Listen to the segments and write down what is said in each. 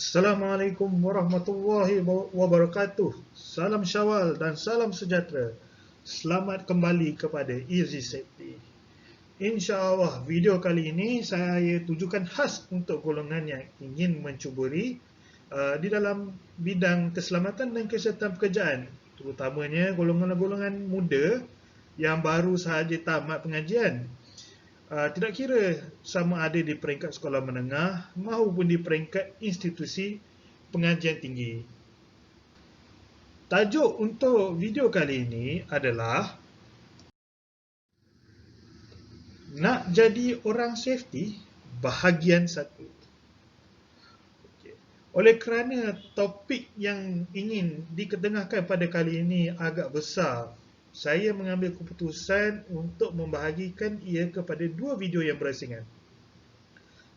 Assalamualaikum warahmatullahi wabarakatuh. Salam Syawal dan salam sejahtera. Selamat kembali kepada Easy Safety. InsyaAllah video kali ini saya tujukan khas untuk golongan yang ingin mencuburi di dalam bidang keselamatan dan kesihatan pekerjaan, terutamanya golongan-golongan muda yang baru sahaja tamat pengajian. Tidak kira sama ada di peringkat sekolah menengah maupun di peringkat institusi pengajian tinggi. Tajuk untuk video kali ini adalah nak jadi orang safety bahagian 1. Oleh kerana topik yang ingin diketengahkan pada kali ini agak besar, saya mengambil keputusan untuk membahagikan ia kepada 2 video yang berasingan.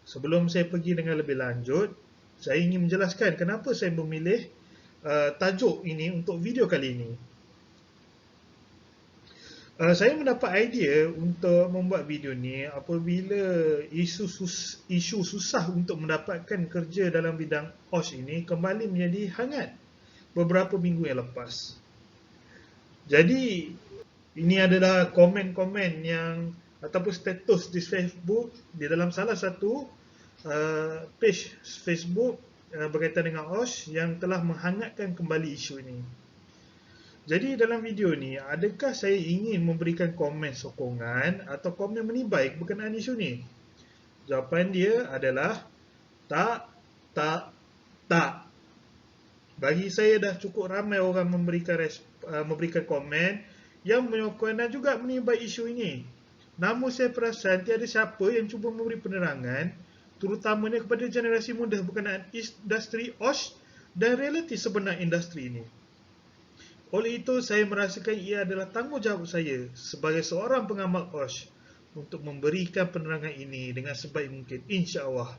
Sebelum saya pergi dengan lebih lanjut, saya ingin menjelaskan kenapa saya memilih tajuk ini untuk video kali ini. Saya mendapat idea untuk membuat video ni apabila isu susah untuk mendapatkan kerja dalam bidang OSH ini kembali menjadi hangat beberapa minggu yang lepas. Jadi ini adalah komen-komen yang ataupun status di Facebook di dalam salah satu page Facebook berkaitan dengan OSH yang telah menghangatkan kembali isu ini. Jadi dalam video ni, adakah saya ingin memberikan komen sokongan atau komen menibai berkenaan isu ni? Jawapan dia adalah tak. Bagi saya dah cukup ramai orang memberikan komen yang menyokong dan juga menibai isu ini. Namun saya perasan tiada siapa yang cuba memberi penerangan, terutamanya kepada generasi muda berkenaan industri OSH dan realiti sebenar industri ini. Oleh itu, saya merasakan ia adalah tanggungjawab saya sebagai seorang pengamal OSH untuk memberikan penerangan ini dengan sebaik mungkin, insya-Allah.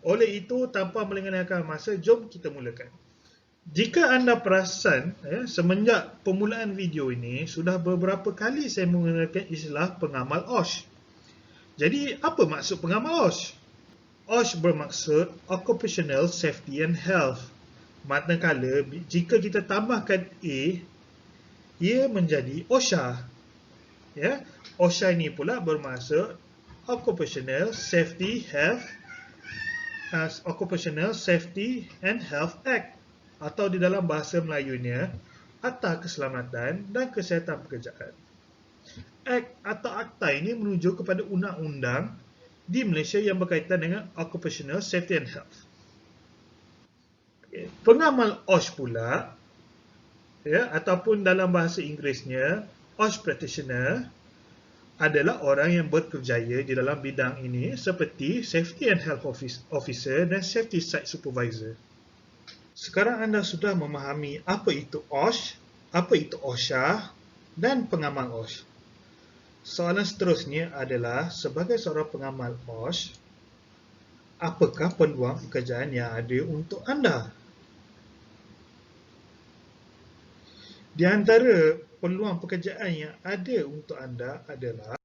Oleh itu, tanpa melengahkan masa, jom kita mulakan. Jika anda perasan, semenjak permulaan video ini, sudah beberapa kali saya menggunakan istilah pengamal OSH. Jadi, apa maksud pengamal OSH? OSH bermaksud Occupational Safety and Health. Manakala, jika kita tambahkan A, ia menjadi OSHA. OSHA ini pula bermaksud Occupational Safety and Health Act, atau di dalam bahasa Melayunya, Akta Keselamatan dan Kesihatan Pekerjaan. Act atau akta ini merujuk kepada undang-undang di Malaysia yang berkaitan dengan Occupational Safety and Health. Pengamal OSH pula, ataupun dalam bahasa Inggerisnya, OSH Practitioner, adalah orang yang berkerjaya di dalam bidang ini seperti Safety and Health Officer dan Safety Site Supervisor. Sekarang anda sudah memahami apa itu OSH, apa itu OSHA dan pengamal OSH. Soalan seterusnya adalah, sebagai seorang pengamal OSH, apakah peluang pekerjaan yang ada untuk anda? Di antara peluang pekerjaan yang ada untuk anda adalah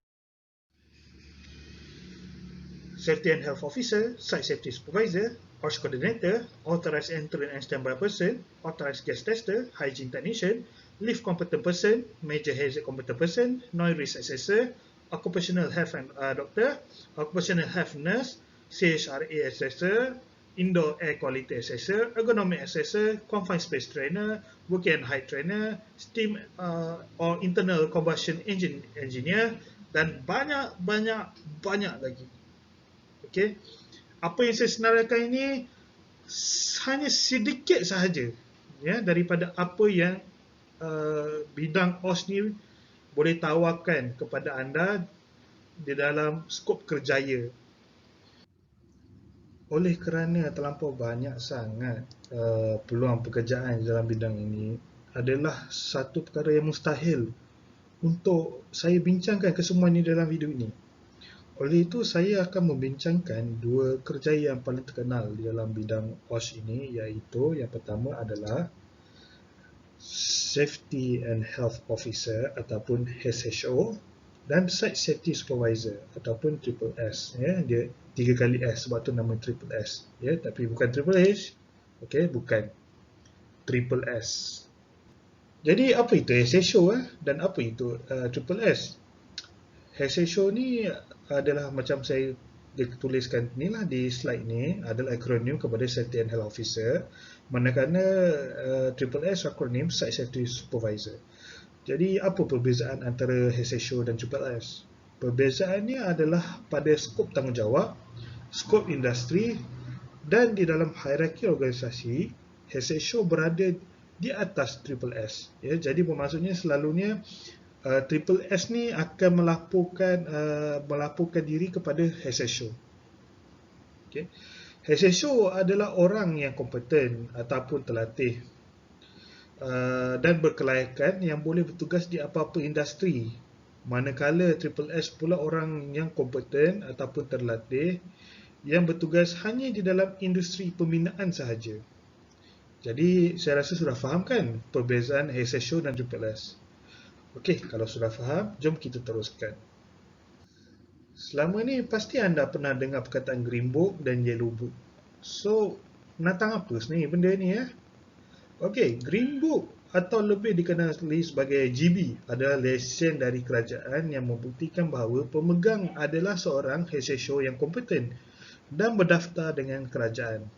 Safety and Health Officer, Site Safety Supervisor, OSH Coordinator, Authorized Entrant and Standby Person, Authorized Gas Tester, Hygiene Technician, Lift Competent Person, Major Hazard Competent Person, Noise Risk Assessor, Occupational Health Doctor, Occupational Health Nurse, CHRA Assessor, Indoor Air Quality Assessor, Ergonomic Assessor, Confined Space Trainer, Working and Height Trainer, Steam or Internal Combustion Engine Engineer, dan banyak lagi. Okey. Apa yang saya senaraikan ini hanya sedikit sahaja daripada apa yang bidang OSH ni boleh tawarkan kepada anda di dalam skop kerjaya. Oleh kerana terlampau banyak sangat peluang pekerjaan dalam bidang ini, adalah satu perkara yang mustahil untuk saya bincangkan kesemuanya dalam video ini. Oleh itu, saya akan membincangkan 2 kerjaya yang paling terkenal di dalam bidang OSH ini, iaitu yang pertama adalah Safety and Health Officer ataupun SHO, dan Site Safety Supervisor ataupun Triple S, ya. Dia 3 kali S, sebab tu nama Triple S, ya, tapi bukan Triple H. Okey, bukan Triple S. Jadi apa itu HSO, dan apa itu Triple S? HSO ni adalah macam saya tuliskan ni lah di slide ni, adalah akronim kepada Safety and Health Officer, manakala Triple S akronim Site Safety Supervisor. Jadi apa perbezaan antara HSO dan Triple S? Perbezaannya adalah pada skop tanggungjawab, skop industri, dan di dalam hierarki organisasi, HSO berada di atas Triple S. Ya, jadi bermaksudnya selalunya Triple S ni akan melaporkan diri kepada HSO. Okay. HSO adalah orang yang kompeten ataupun terlatih dan berkelayakan yang boleh bertugas di apa-apa industri. Manakala Triple S pula orang yang kompeten ataupun terlatih yang bertugas hanya di dalam industri pembinaan sahaja. Jadi saya rasa sudah faham kan perbezaan HSO dan Triple S. Okey, kalau sudah faham, jom kita teruskan. Selama ni pasti anda pernah dengar perkataan Green Book dan Yellow Book. So, menatang apa sebenarnya benda ni ya? Okey, Green Book atau lebih dikenali sebagai GB adalah lesen dari kerajaan yang membuktikan bahawa pemegang adalah seorang HSO yang kompeten dan berdaftar dengan kerajaan.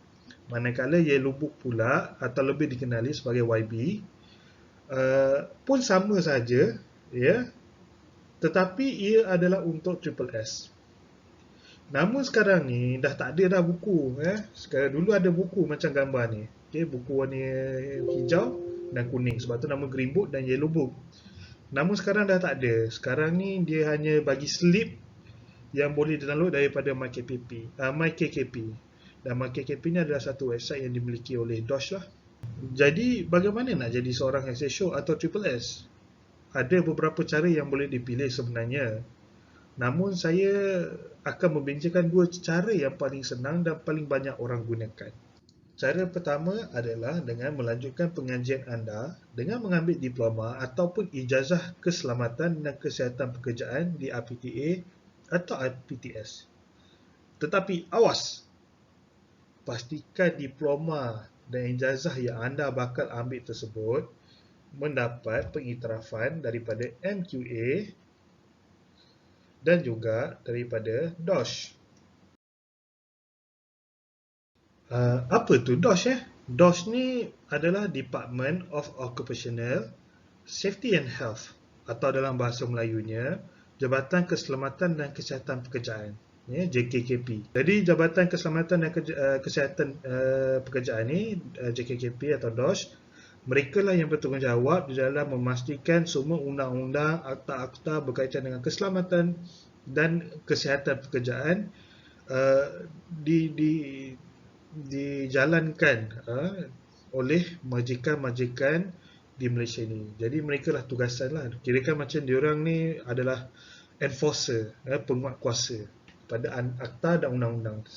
Manakala Yellow Book pula atau lebih dikenali sebagai YB pun sama saja, ya, tetapi ia adalah untuk Triple S. Namun sekarang ni dah tak ada dah buku. Sekarang dulu ada buku macam gambar ni. Okay, buku warna hijau dan kuning. Sebab tu nama Green Book dan Yellow Book. Namun sekarang dah tak ada. Sekarang ni dia hanya bagi slip yang boleh download daripada MyKKP. Dan MyKKP ni adalah satu website yang dimiliki oleh DOSH lah. Jadi bagaimana nak jadi seorang HSO atau Triple S? Ada beberapa cara yang boleh dipilih sebenarnya. Namun saya akan membincangkan dua cara yang paling senang dan paling banyak orang gunakan. Cara pertama adalah dengan melanjutkan pengajian anda dengan mengambil diploma ataupun ijazah keselamatan dan kesihatan pekerjaan di RPTA atau RPTS. Tetapi awas, pastikan diploma dan ijazah yang anda bakal ambil tersebut mendapat pengiktirafan daripada MQA dan juga daripada DOSH. Apa tu DOSH? DOSH ni adalah Department of Occupational Safety and Health, atau dalam bahasa Melayunya Jabatan Keselamatan dan Kesihatan Pekerjaan, ya, JKKP. Jadi Jabatan Keselamatan dan Kesihatan Pekerjaan ni, JKKP atau DOSH, mereka lah yang bertanggungjawab di dalam memastikan semua undang-undang, akta-akta berkaitan dengan keselamatan dan kesihatan pekerjaan dijalankan oleh majikan-majikan di Malaysia ni. Jadi mereka lah tugasan lah. Kirakan macam diorang ni adalah enforcer, penguat kuasa pada akta dan undang-undang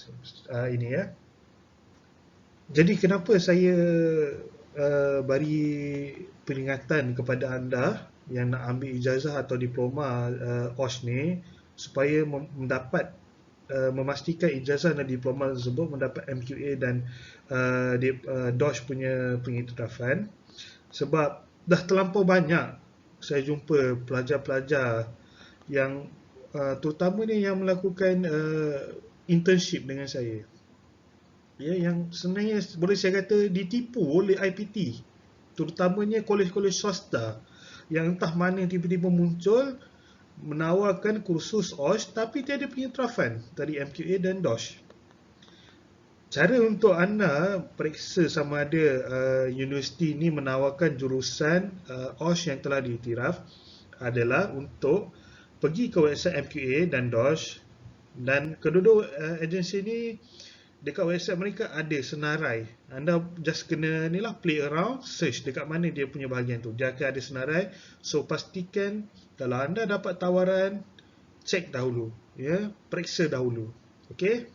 ini ya. Jadi kenapa saya bagi peringatan kepada anda yang nak ambil ijazah atau diploma OSH ni, supaya mendapat memastikan ijazah dan diploma tersebut mendapat MQA dan DOSH punya pengiktirafan. Sebab dah terlampau banyak saya jumpa pelajar-pelajar yang terutamanya yang melakukan internship dengan saya, ya, yang sebenarnya boleh saya kata ditipu oleh IPT, terutamanya kolej-kolej swasta yang entah mana tiba-tiba muncul menawarkan kursus OSH tapi tiada pengiktirafan dari MQA dan DOSH. Cara untuk anda periksa sama ada universiti ini menawarkan jurusan OSH yang telah diiktiraf adalah untuk pergi ke website MQA dan DOSH, dan kedua-dua agensi ini dekat website mereka ada senarai. Anda just kena ni lah, play around, search dekat mana dia punya bahagian tu. Dia akan ada senarai. So pastikan kalau anda dapat tawaran, cek dahulu, ya, periksa dahulu. Okey.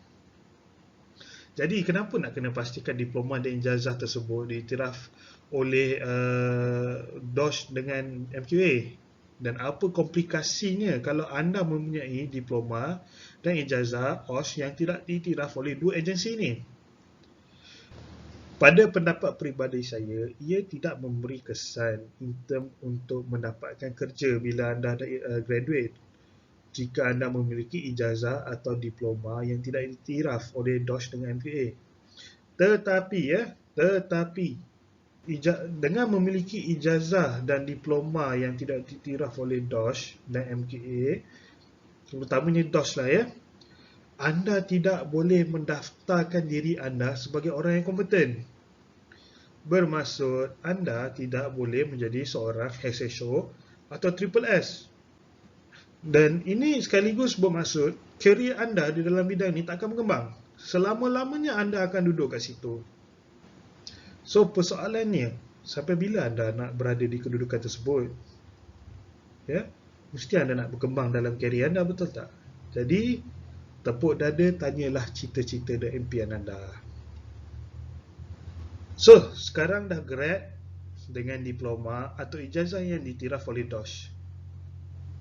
Jadi kenapa nak kena pastikan diploma dan ijazah tersebut diiktiraf oleh DOSH dengan MQA? dan apa komplikasinya kalau anda mempunyai diploma dan ijazah OSH yang tidak diiktiraf oleh dua agensi ini. Pada pendapat peribadi saya, ia tidak memberi kesan in term untuk mendapatkan kerja bila anda dah graduate jika anda memiliki ijazah atau diploma yang tidak diiktiraf oleh DOSH dengan MKA. Tetapi dengan memiliki ijazah dan diploma yang tidak diiktiraf oleh DOSH dan MKA, terutamanya DOSH lah ya, anda tidak boleh mendaftarkan diri anda sebagai orang yang kompeten. Bermaksud anda tidak boleh menjadi seorang HSO atau Triple S. Dan ini sekaligus bermaksud kerjaya anda di dalam bidang ini tak akan berkembang. Selama-lamanya anda akan duduk kat situ. So persoalannya, sampai bila anda nak berada di kedudukan tersebut? Ya, mesti anda nak berkembang dalam kerjaya anda, betul tak? Jadi, tepuk dada, tanyalah cita-cita dan impian anda. So, sekarang dah grad dengan diploma atau ijazah yang diiktiraf oleh DOSH.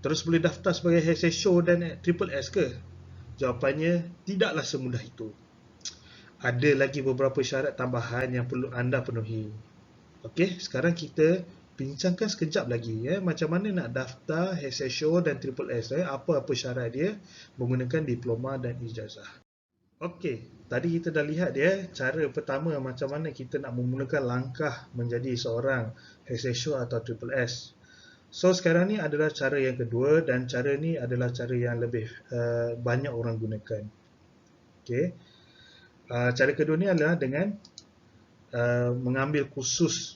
Terus boleh daftar sebagai HSO dan Triple S ke? Jawapannya, tidaklah semudah itu. Ada lagi beberapa syarat tambahan yang perlu anda penuhi. Okey, sekarang kita bincangkan sekejap lagi ya, macam mana nak daftar HSO dan Triple S, apa-apa syarat dia menggunakan diploma dan ijazah. Okey, tadi kita dah lihat ya, cara pertama macam mana kita nak memulakan langkah menjadi seorang HSO atau Triple S. So sekarang ni adalah cara yang kedua, dan cara ni adalah cara yang lebih banyak orang gunakan. Okey. Cara kedua ni adalah dengan mengambil kursus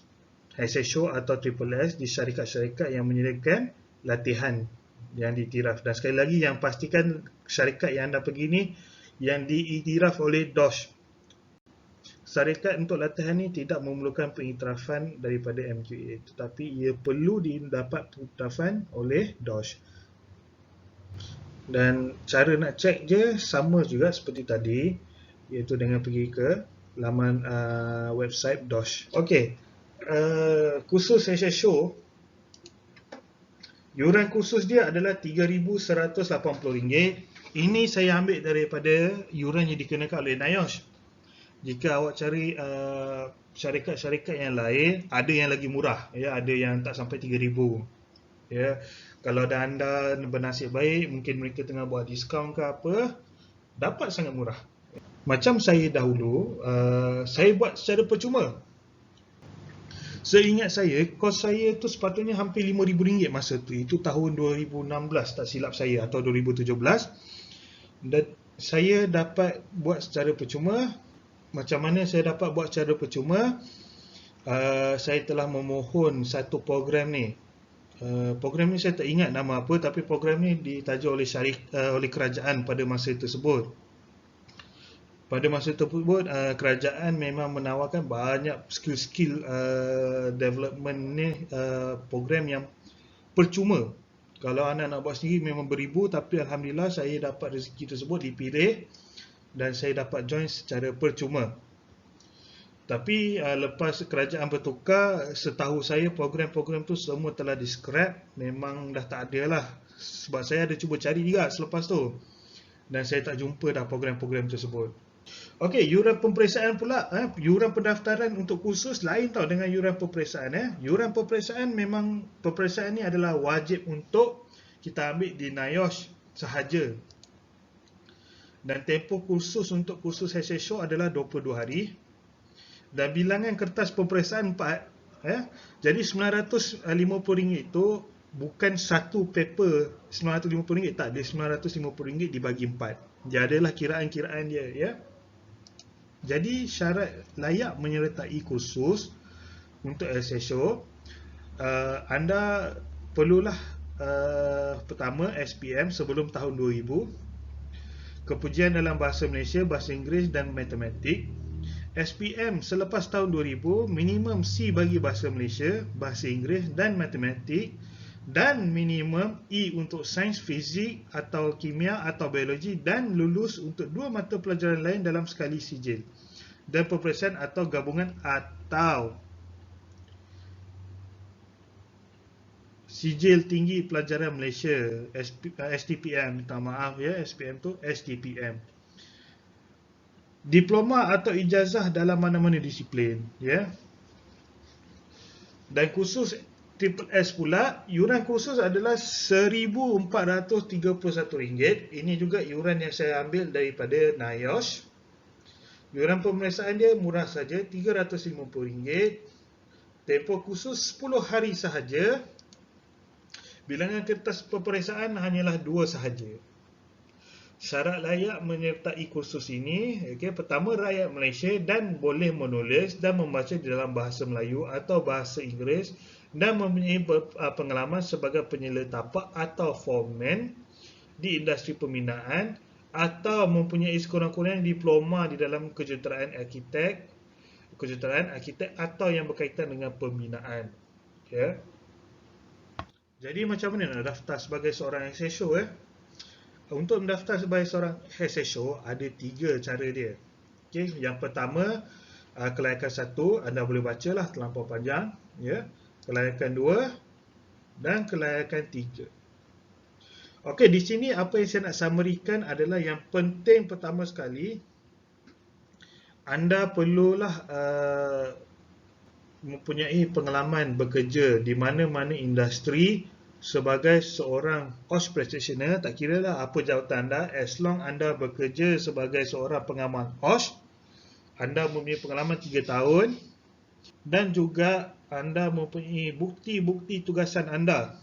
HSO atau Triple S di syarikat-syarikat yang menyediakan latihan yang diiktiraf. Dan sekali lagi, yang pastikan syarikat yang anda pergi ni yang diiktiraf oleh DOSH. Syarikat untuk latihan ni tidak memerlukan pengiktirafan daripada MQA, tetapi ia perlu didapat pengiktirafan oleh DOSH. Dan cara nak cek je sama juga seperti tadi, iaitu dengan pergi ke laman website DOSH. Okey, kursus HSO, yuran kursus dia adalah RM3,180. Ini saya ambil daripada yuran yang dikenakan oleh NIOSH. Jika awak cari syarikat-syarikat yang lain, ada yang lagi murah, ya, ada yang tak sampai RM3,000. Ya, kalau anda bernasib baik, mungkin mereka tengah buat diskaun ke apa, dapat sangat murah. Macam saya dahulu, saya buat secara percuma. Seingat saya, kos saya tu sepatutnya hampir RM5,000 masa tu. Itu tahun 2016 tak silap saya, atau 2017. Dan saya dapat buat secara percuma. Macam mana saya dapat buat secara percuma? Saya telah memohon satu program ni. Program ni saya tak ingat nama apa, tapi program ni ditaja oleh kerajaan pada masa tersebut. Pada masa tersebut, kerajaan memang menawarkan banyak skill-skill development ni, program yang percuma. Kalau anda nak buat sendiri memang beribu, tapi Alhamdulillah saya dapat rezeki tersebut, dipilih dan saya dapat join secara percuma. Tapi lepas kerajaan bertukar, setahu saya program-program tu semua telah di-scrap, memang dah tak ada lah. Sebab saya ada cuba cari juga selepas tu, dan saya tak jumpa dah program-program tersebut. Okey, yuran peperiksaan pula, yuran pendaftaran untuk kursus lain tau dengan yuran peperiksaan. Yuran peperiksaan memang, peperiksaan ni adalah wajib untuk kita ambil di NIOSH sahaja. Dan tempoh kursus untuk kursus HSO adalah 22 hari. Dan bilangan kertas peperiksaan 4. Jadi RM950 itu bukan satu paper RM950, tak, dia RM950 dibagi 4. Dia adalah kiraan-kiraan dia, ya. Jadi syarat layak menyertai kursus untuk HSO, anda perlulah pertama SPM sebelum tahun 2000, kepujian dalam bahasa Malaysia, bahasa Inggeris dan matematik. SPM selepas tahun 2000, minimum C bagi bahasa Malaysia, bahasa Inggeris dan matematik, dan minimum E untuk sains, fizik atau kimia atau biologi, dan lulus untuk 2 mata pelajaran lain dalam sekali sijil, dan peperiksaan atau gabungan atau Sijil Tinggi Pelajaran Malaysia, STPM, minta maaf ya, SPM tu STPM. Diploma atau ijazah dalam mana-mana disiplin, ya. Dan kursus Triple S pula, iuran kursus adalah RM1,431. Ini juga iuran yang saya ambil daripada NIOSH. Iuran pemeriksaan dia murah saja, RM350. Tempoh kursus 10 hari sahaja. Bilangan kertas peperiksaan hanyalah 2 sahaja. Syarat layak menyertai kursus ini, pertama rakyat Malaysia dan boleh menulis dan membaca di dalam bahasa Melayu atau bahasa Inggeris dan mempunyai pengalaman sebagai penyela tapak atau foreman di industri pembinaan atau mempunyai sekurang-kurangnya diploma di dalam kejuruteraan arkitek atau yang berkaitan dengan pembinaan. Ya. Jadi macam mana nak daftar sebagai seorang SSO? Untuk mendaftar sebagai seorang SSO ada 3 cara dia. Yang pertama, kelayakan 1 anda boleh bacalah terlampau panjang, ya. Kelayakan 2 dan kelayakan 3. Di sini apa yang saya nak summary-kan adalah yang penting pertama sekali, anda perlulah mempunyai pengalaman bekerja di mana-mana industri sebagai seorang OSH practitioner. Tak kira lah apa jawatan anda, as long anda bekerja sebagai seorang pengamal OSH, anda mempunyai pengalaman 3 tahun dan juga anda mempunyai bukti-bukti tugasan anda.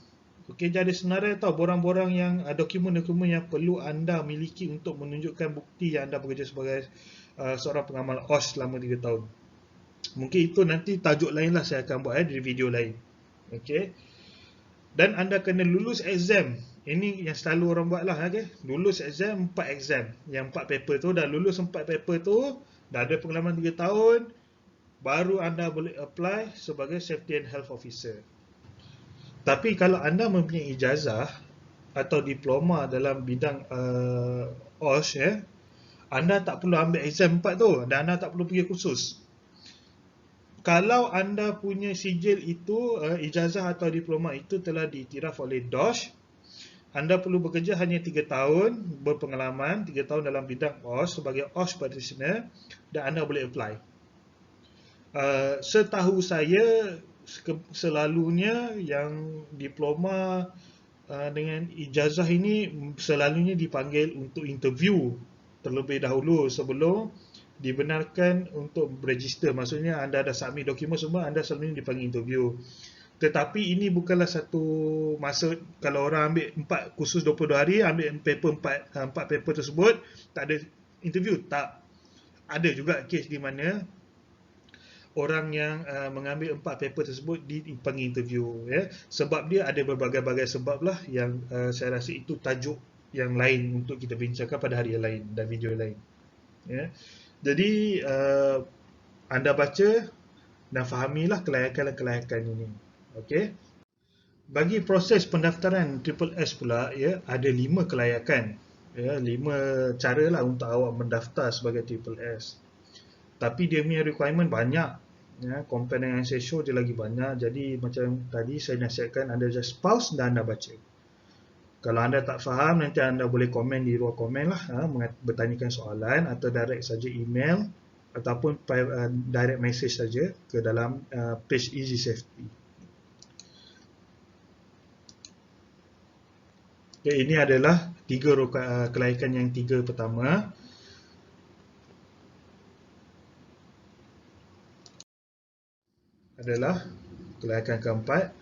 Jadi sebenarnya borang-borang yang dokumen-dokumen yang perlu anda miliki untuk menunjukkan bukti yang anda bekerja sebagai seorang pengamal OSH selama 3 tahun. Mungkin itu nanti tajuk lain lah saya akan buat di video lain. Dan anda kena lulus exam. Ini yang selalu orang buat lah. Lulus exam, 4 exam. Yang 4 paper tu, dah lulus 4 paper tu, dah ada pengalaman 3 tahun, baru anda boleh apply sebagai Safety and Health Officer. Tapi kalau anda mempunyai ijazah atau diploma dalam bidang OSH, anda tak perlu ambil exam 4 tu, dan anda tak perlu pergi kursus. Kalau anda punya sijil itu, ijazah atau diploma itu telah diiktiraf oleh DOSH, anda perlu bekerja hanya 3 tahun, berpengalaman 3 tahun dalam bidang OSH sebagai OSH practitioner, dan anda boleh apply. Setahu saya, selalunya yang diploma dengan ijazah ini selalunya dipanggil untuk interview terlebih dahulu sebelum dibenarkan untuk register. Maksudnya anda dah submit dokumen semua, anda selalunya dipanggil interview. Tetapi ini bukanlah satu masa kalau orang ambil 4 kursus 22 hari, ambil paper 4 paper tersebut, tak ada interview. Tak. Ada juga kes di mana orang yang mengambil 4 paper tersebut dipanggil interview, ya. Sebab dia ada berbagai-bagai sebab lah yang saya rasa itu tajuk yang lain untuk kita bincangkan pada hari yang lain dan video yang lain, ya. Jadi anda baca dan fahamilah kelayakan-kelayakan ini. Bagi proses pendaftaran Triple S pula, ya, ada 5 kelayakan, ya, 5 cara lah untuk awak mendaftar sebagai Triple S. Tapi dia punya requirement banyak, ya, compare dengan SSO dia lagi banyak. Jadi macam tadi saya nasihatkan anda just pause dan anda baca. Kalau anda tak faham, nanti anda boleh komen di ruang komen lah, bertanyakan soalan atau direct saja email ataupun direct message saja ke dalam page Easy Safety. Ini adalah 3 kelayakan yang 3 pertama. Adalah kelayakan keempat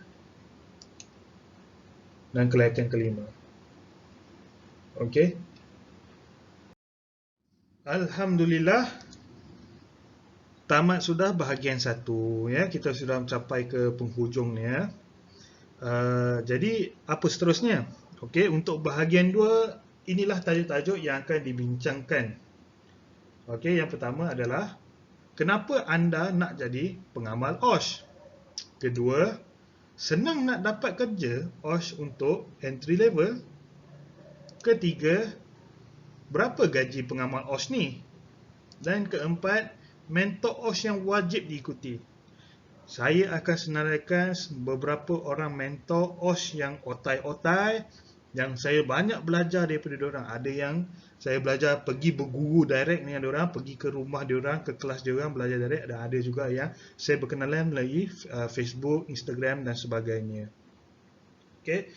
dan kelayakan kelima. Alhamdulillah, tamat sudah bahagian 1, ya. Kita sudah mencapai ke penghujungnya. Jadi apa seterusnya? Untuk bahagian 2, inilah tajuk-tajuk yang akan dibincangkan. Yang pertama adalah kenapa anda nak jadi pengamal OSH? Kedua, senang nak dapat kerja OSH untuk entry level? Ketiga, berapa gaji pengamal OSH ni? Dan keempat, mentor OSH yang wajib diikuti. saya akan senaraikan beberapa orang mentor OS yang otai-otai, yang saya banyak belajar daripada diorang. Ada yang saya belajar pergi berguru direct dengan diorang, pergi ke rumah diorang, ke kelas diorang belajar direct, dan ada juga yang saya berkenalan melalui Facebook, Instagram dan sebagainya. Okay.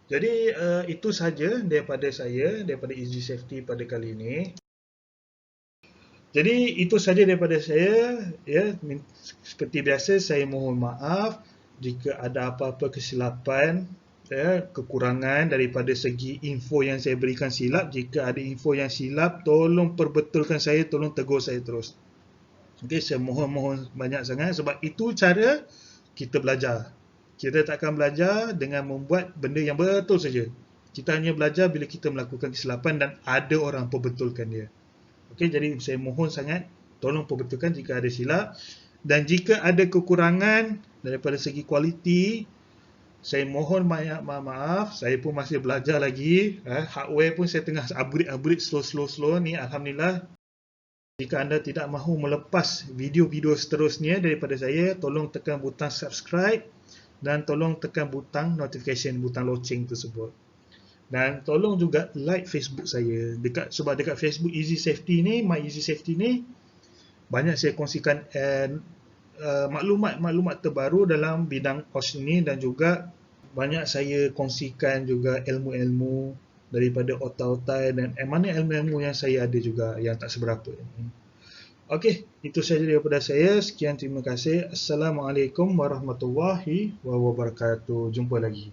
Jadi itu saja daripada saya, daripada Easy Safety pada kali ini. Jadi itu saja daripada saya, ya. Seperti biasa saya mohon maaf jika ada apa-apa kesilapan, ya, kekurangan daripada segi info yang saya berikan silap. Jika ada info yang silap, tolong perbetulkan saya, tolong tegur saya terus. Okey, saya mohon banyak sangat, sebab itu cara kita belajar. Kita takkan belajar dengan membuat benda yang betul saja. Kita hanya belajar bila kita melakukan kesilapan dan ada orang perbetulkan dia. Okey, jadi saya mohon sangat tolong perbetulkan jika ada silap, dan jika ada kekurangan daripada segi kualiti, saya mohon maaf, saya pun masih belajar lagi. Hardware pun saya tengah upgrade slow ni. Alhamdulillah. Jika anda tidak mahu melepas video-video seterusnya daripada saya, tolong tekan butang subscribe dan tolong tekan butang notification, butang loceng tersebut. Dan tolong juga like Facebook saya. Sebab dekat Facebook Easy Safety ni, My Easy Safety ni, banyak saya kongsikan maklumat-maklumat terbaru dalam bidang OS ini, dan juga banyak saya kongsikan juga ilmu-ilmu daripada otai-otai, dan mana ilmu-ilmu yang saya ada juga yang tak seberapa. Okey, itu sahaja daripada saya. Sekian, terima kasih. Assalamualaikum warahmatullahi wabarakatuh. Jumpa lagi.